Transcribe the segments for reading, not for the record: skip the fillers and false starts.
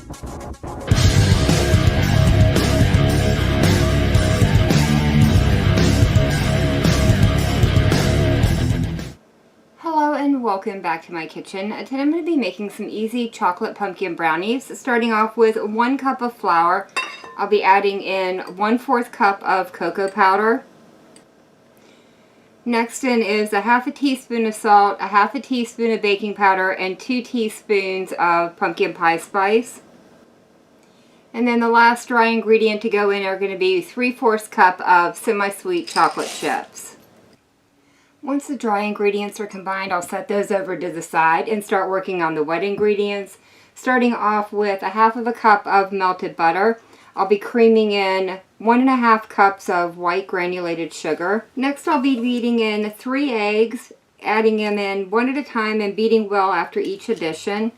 Hello and welcome back to my kitchen. Today I'm going to be making some easy chocolate pumpkin brownies. Starting off with 1 cup of flour. I'll be adding in 1/4 cup of cocoa powder. Next in is a 1/2 teaspoon of salt, a 1/2 teaspoon of baking powder, and 2 teaspoons of pumpkin pie spice. And then the last dry ingredient to go in are going to be 3/4 cup of semi-sweet chocolate chips. Once the dry ingredients are combined, I'll set those over to the side and start working on the wet ingredients. Starting off with a 1/2 cup of melted butter. I'll be creaming in 1½ cups of white granulated sugar. Next I'll be beating in 3 eggs, adding them in one at a time and beating well after each addition.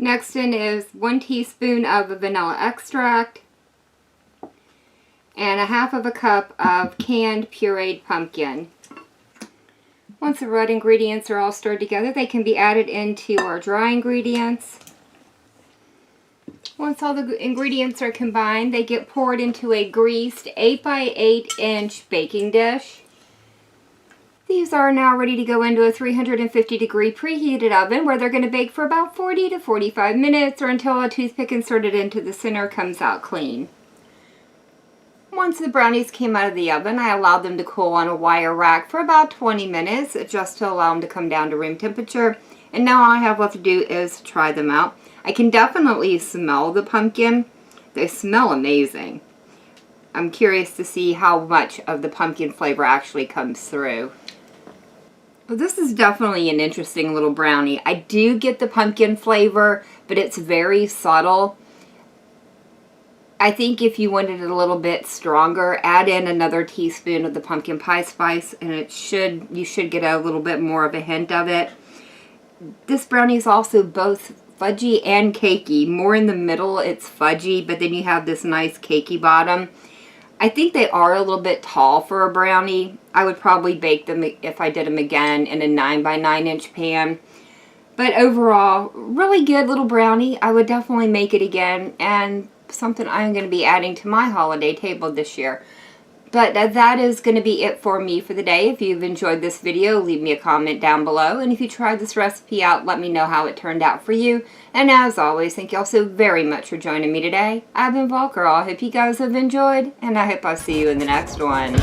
Next in is 1 teaspoon of vanilla extract and a 1/2 cup of canned pureed pumpkin. Once the red ingredients are all stirred together, they can be added into our dry ingredients. Once all the ingredients are combined, they get poured into a greased 8 by 8 inch baking dish. These are now ready to go into a 350-degree preheated oven where they're going to bake for about 40 to 45 minutes or until a toothpick inserted into the center comes out clean. Once the brownies came out of the oven, I allowed them to cool on a wire rack for about 20 minutes just to allow them to come down to room temperature. And now all I have left to do is try them out. I can definitely smell the pumpkin. They smell amazing. I'm curious to see how much of the pumpkin flavor actually comes through. Well, this is definitely an interesting little brownie. I do get the pumpkin flavor, but it's very subtle. I think if you wanted it a little bit stronger, add in another teaspoon of the pumpkin pie spice and you should get a little bit more of a hint of it. This brownie is also both fudgy and cakey. More in the middle it's fudgy, but then you have this nice cakey bottom. I think they are a little bit tall for a brownie. I would probably bake them, if I did them again, in a 9 by 9 inch pan. But overall, really good little brownie. I would definitely make it again, and something I'm going to be adding to my holiday table this year. But that is going to be it for me for the day. If you've enjoyed this video, leave me a comment down below. And if you tried this recipe out, let me know how it turned out for you. And as always, thank you all so very much for joining me today. I've been Volker. I hope you guys have enjoyed, and I hope I'll see you in the next one.